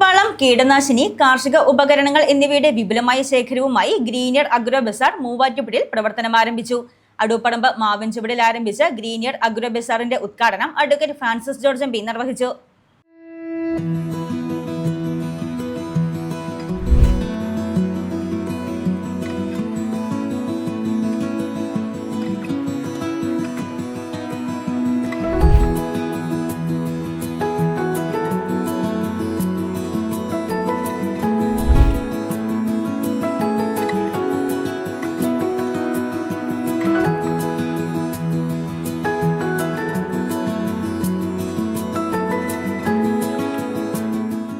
വളം, കീടനാശിനി, കാർഷിക ഉപകരണങ്ങൾ എന്നിവയുടെ വിപുലമായ ശേഖരവുമായി ഗ്രീനിയർ അഗ്രോ ബസാർ മൂവാറ്റുപുഴയിൽ പ്രവർത്തനം ആരംഭിച്ചു. അടൂപ്പറമ്പ് മാവിൻചുവടിൽ ആരംഭിച്ച ഗ്രീനിയർ അഗ്രോ ബസാറിന്റെ ഉദ്ഘാടനം അഡ്വക്കേറ്റ് ഫ്രാൻസിസ് ജോർജ് എം.പി. നിർവഹിച്ചു.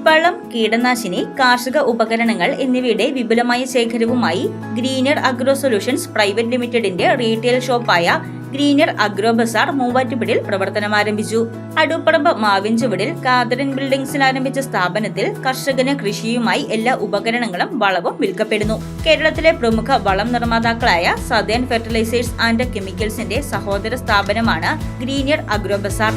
വളം, കീടനാശിനി, കാർഷിക ഉപകരണങ്ങൾ എന്നിവയുടെ വിപുലമായ ശേഖരവുമായി ഗ്രീനിയർ അഗ്രോ സൊല്യൂഷൻസ് പ്രൈവറ്റ് ലിമിറ്റഡിന്റെ റീറ്റെയിൽ ഷോപ്പായ ഗ്രീനിയർ അഗ്രോ ബസാർ മൂവാറ്റുപുഴയിൽ പ്രവർത്തനം ആരംഭിച്ചു. അടൂപ്പറമ്പ് മാവിൻചുവടിൽ കാതറിൻ ബിൽഡിംഗ്സിൽ ആരംഭിച്ച സ്ഥാപനത്തിൽ കർഷകന് കൃഷിയുമായി എല്ലാ ഉപകരണങ്ങളും വളവും വിൽക്കപ്പെടുന്നു. കേരളത്തിലെ പ്രമുഖ വളം നിർമ്മാതാക്കളായ സദേൺ ഫെർട്ടിലൈസേഴ്സ് ആൻഡ് കെമിക്കൽസിന്റെ സഹോദര സ്ഥാപനമാണ് ഗ്രീനിയർ അഗ്രോ ബസാർ.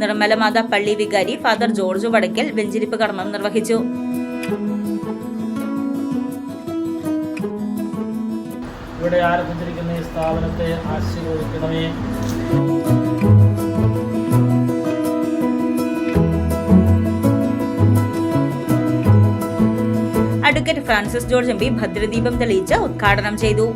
നിർമ്മലമാത പള്ളി വികാരി ഫാദർ ജോർജ് വടക്കൽ വെഞ്ചരിപ്പ് കർമ്മം നിർവഹിച്ചു. ഇവിടെ ആരംഭിച്ചിരിക്കുന്ന ഈ സ്ഥാപനത്തെ ആശീർവദിക്കണമേ. Advocate Francis George MP. ഭദ്രദീപം തെളിയിച്ച് ഉദ്ഘാടനം ചെയ്തു.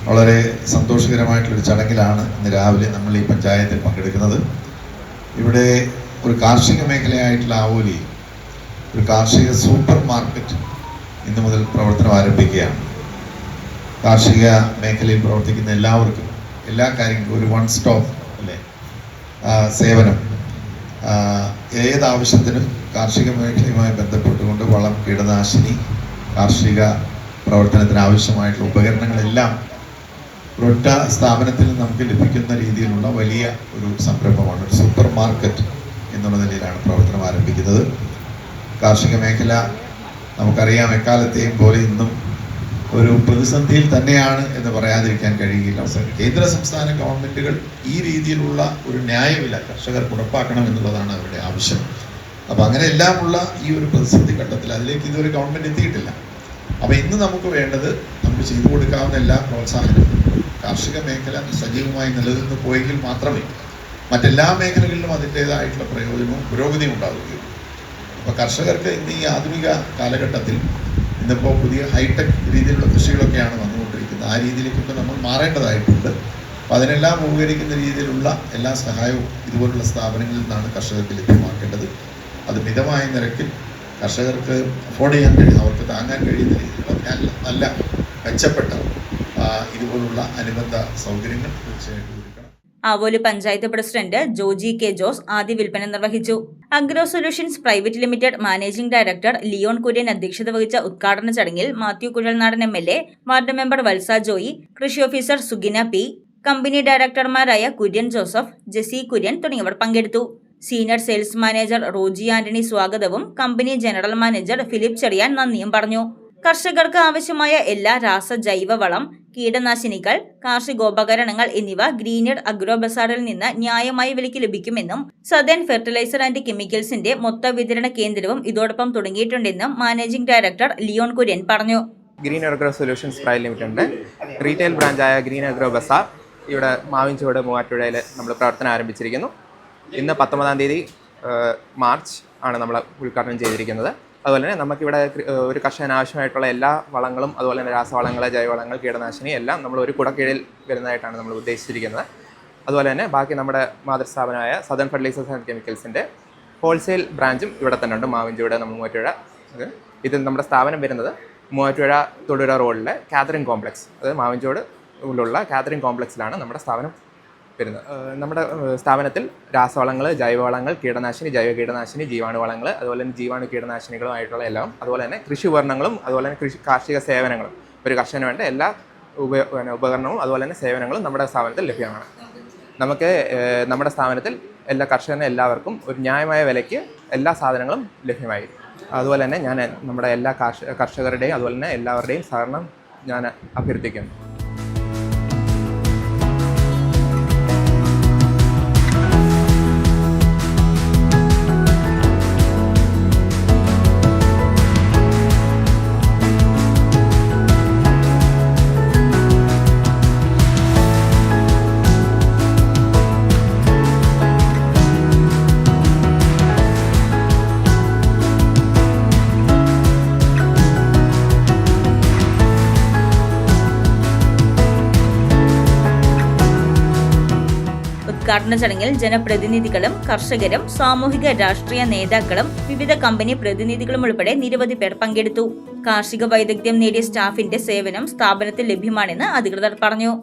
വളരെ സന്തോഷകരമായിട്ടുള്ളൊരു ചടങ്ങിലാണ് ഇന്ന് രാവിലെ നമ്മൾ ഈ പഞ്ചായത്തിൽ പങ്കെടുക്കുന്നത്. ഇവിടെ ഒരു കാർഷിക മേഖലയായിട്ടുള്ള ആവോലി ഒരു കാർഷിക സൂപ്പർ മാർക്കറ്റ് ഇന്ന് മുതൽ പ്രവർത്തനം ആരംഭിക്കുകയാണ്. കാർഷിക മേഖലയിൽ പ്രവർത്തിക്കുന്ന എല്ലാവർക്കും എല്ലാ കാര്യങ്ങളും ഒരു വൺ സ്റ്റോപ്പ് അല്ലേ സേവനം ഏതാവശ്യത്തിനും കാർഷിക മേഖലയുമായി ബന്ധപ്പെട്ടുകൊണ്ട് വളം, കീടനാശിനി, കാർഷിക പ്രവർത്തനത്തിന് ആവശ്യമായിട്ടുള്ള ഉപകരണങ്ങളെല്ലാം ഒരൊറ്റ സ്ഥാപനത്തിൽ നമുക്ക് ലഭിക്കുന്ന രീതിയിലുള്ള വലിയ ഒരു സംരംഭമാണ്. ഒരു സൂപ്പർ മാർക്കറ്റ് എന്നുള്ള നിലയിലാണ് പ്രവർത്തനം ആരംഭിക്കുന്നത്. കാർഷിക മേഖല നമുക്കറിയാം എക്കാലത്തെയും പോലെ ഇന്നും ഒരു പ്രതിസന്ധിയിൽ തന്നെയാണ് എന്ന് പറയാതിരിക്കാൻ കഴിയില്ല. കേന്ദ്ര സംസ്ഥാന ഗവൺമെന്റുകൾ ഈ രീതിയിലുള്ള ഒരു ന്യായവില കർഷകർക്ക് ഉറപ്പാക്കണം എന്നുള്ളതാണ് അവരുടെ ആവശ്യം. അപ്പം അങ്ങനെ എല്ലാമുള്ള ഈ ഒരു പ്രതിസന്ധി ഘട്ടത്തിൽ അതിലേക്ക് ഇതുവരെ ഗവൺമെന്റ് എത്തിയിട്ടില്ല. അപ്പം ഇന്ന് നമുക്ക് വേണ്ടത് നമുക്ക് ചെയ്തു കൊടുക്കാവുന്ന എല്ലാ പ്രോത്സാഹനവും കാർഷിക മേഖല സജീവമായി നിലനിന്ന് പോയെങ്കിൽ മാത്രമേ മറ്റെല്ലാ മേഖലകളിലും അതിൻ്റെതായിട്ടുള്ള പ്രയോജനവും പുരോഗതിയും ഉണ്ടാവുകയുള്ളൂ. അപ്പോൾ കർഷകർക്ക് ഇന്ന് ഈ ആധുനിക കാലഘട്ടത്തിൽ ഇന്നിപ്പോൾ പുതിയ ഹൈടെക് രീതിയിലുള്ള കൃഷികളൊക്കെയാണ് വന്നുകൊണ്ടിരിക്കുന്നത്. ആ രീതിയിലേക്കൊക്കെ നമ്മൾ മാറേണ്ടതായിട്ടുണ്ട്. അപ്പോൾ അതിനെല്ലാം ഉപകരിക്കുന്ന രീതിയിലുള്ള എല്ലാ സഹായവും ഇതുപോലുള്ള സ്ഥാപനങ്ങളിൽ നിന്നാണ് കർഷകർക്ക് ലഭ്യമാക്കേണ്ടത്. അത് മിതമായ നിരക്കിൽ കർഷകർക്ക് അഫോർഡ് ചെയ്യാൻ കഴിയുന്ന, അവർക്ക് താങ്ങാൻ കഴിയുന്ന രീതിയിലുള്ള നല്ല മെച്ചപ്പെട്ട ഇതുപോലുള്ള അനുബന്ധ സൗകര്യങ്ങൾ തീർച്ചയായിട്ടും ഒരുക്കണം. ആവോലി പഞ്ചായത്ത് പ്രസിഡന്റ് ജോജി കെ ജോസ് ആദ്യ വിൽപ്പന നിർവഹിച്ചു. Agro solutions private limited managing director Leon Kurian അധ്യക്ഷത വഹിച്ച ഉദ്ഘാടന ചടങ്ങിൽ Mathew Kuzhalnadan MLA, ward member Valsa Joy, കൃഷി ഓഫീസർ സുഗിന P, കമ്പനി ഡയറക്ടർമാരായ കുര്യൻ ജോസഫ്, ജെസി കുര്യൻ തുടങ്ങിയവർ പങ്കെടുത്തു. Senior sales manager Roji Antony സ്വാഗതവും company general manager Philip Cherian നന്ദിയും പറഞ്ഞു. കർഷകർക്ക് ആവശ്യമായ എല്ലാ ജൈവ വളം, കീടനാശിനികൾ, കാർഷികോപകരണങ്ങൾ എന്നിവ ഗ്രീനിയർ അഗ്രോ ബസാറിൽ നിന്ന് ന്യായമായ വിലയ്ക്ക് ലഭിക്കുമെന്നും സദേൺ ഫെർട്ടിലൈസർ ആൻഡ് കെമിക്കൽസിന്റെ മൊത്ത വിതരണ കേന്ദ്രവും ഇതോടൊപ്പം തുടങ്ങിയിട്ടുണ്ടെന്നും മാനേജിംഗ് ഡയറക്ടർ ലിയോൺ കുര്യൻ പറഞ്ഞു. ഗ്രീൻ അഗ്രോ സൊല്യൂഷൻസ് പ്രൈവറ്റ് ലിമിറ്റഡിന്റെ റീറ്റെയിൽ ബ്രാഞ്ചായ ഗ്രീൻ അഗ്രോ ബസാർ ഇവിടെ മാവിൻചുവട് മൂവാറ്റുപുഴയിൽ നമ്മൾ പ്രവർത്തനം ആരംഭിച്ചിരിക്കുന്നു. ഇന്ന് 19-ാം തീയതി മാർച്ച് ആണ് നമ്മൾ ഉദ്ഘാടനം ചെയ്തിരിക്കുന്നത്. അതുപോലെ തന്നെ നമുക്കിവിടെ ഒരു കർഷകന് ആവശ്യമായിട്ടുള്ള എല്ലാ വളങ്ങളും അതുപോലെ തന്നെ രാസവളങ്ങൾ, ജൈവവളങ്ങൾ, കീടനാശിനി എല്ലാം നമ്മൾ ഒരു കുടക്കീഴിൽ വരുന്നതായിട്ടാണ് നമ്മൾ ഉദ്ദേശിച്ചിരിക്കുന്നത്. അതുപോലെ തന്നെ ബാക്കി നമ്മുടെ മാതൃസ്ഥാപനമായ സദേൺ ഫെർട്ടിലൈസേഴ്സ് ആൻഡ് കെമിക്കൽസിൻ്റെ ഹോൾസെയിൽ ബ്രാഞ്ചും ഇവിടെ തന്നെ ഉണ്ട്. മാവിൻചുവട്, നമ്മൾ മൂവാറ്റുപുഴ. ഇത് നമ്മുടെ സ്ഥാപനം വരുന്നത് മൂവാറ്റുപുഴ തൊടുപുഴ റോഡിലെ കാതറിൻ കോംപ്ലക്സ്, അതായത് മാവിൻചുവട് ഉള്ള കാതറിൻ കോംപ്ലക്സിലാണ് നമ്മുടെ സ്ഥാപനം വരുന്നത്. നമ്മുടെ സ്ഥാപനത്തിൽ രാസവളങ്ങൾ, ജൈവവളങ്ങൾ, കീടനാശിനി, ജൈവ കീടനാശിനി, ജീവാണുവളങ്ങൾ, അതുപോലെ തന്നെ ജീവാണു കീടനാശിനികളുമായിട്ടുള്ള എല്ലാം, അതുപോലെ തന്നെ കൃഷി ഉപകരണങ്ങളും അതുപോലെ തന്നെ കാർഷിക സേവനങ്ങളും, ഒരു കർഷകന് വേണ്ട എല്ലാ ഉപകരണവും അതുപോലെ തന്നെ സേവനങ്ങളും നമ്മുടെ സ്ഥാപനത്തിൽ ലഭ്യമാണ്. നമുക്ക് നമ്മുടെ സ്ഥാപനത്തിൽ എല്ലാ കർഷകനും എല്ലാവർക്കും ഒരു ന്യായമായ വിലയ്ക്ക് എല്ലാ സാധനങ്ങളും ലഭ്യമായിരിക്കും. അതുപോലെ തന്നെ ഞാൻ നമ്മുടെ എല്ലാ കർഷകരുടെയും അതുപോലെ തന്നെ എല്ലാവരുടെയും സഹകരണം ഞാൻ അഭ്യർത്ഥിക്കുന്നു. ഉദ്ഘാടന ചടങ്ങിൽ ജനപ്രതിനിധികളും കർഷകരും സാമൂഹിക രാഷ്ട്രീയ നേതാക്കളും വിവിധ കമ്പനി പ്രതിനിധികളും ഉൾപ്പെടെ നിരവധി പേർ പങ്കെടുത്തു. കാർഷിക വൈദഗ്ധ്യം നേടിയ സ്റ്റാഫിന്റെ സേവനം സ്ഥാപനത്തിൽ ലഭ്യമാണെന്ന് അധികൃതർ പറഞ്ഞു.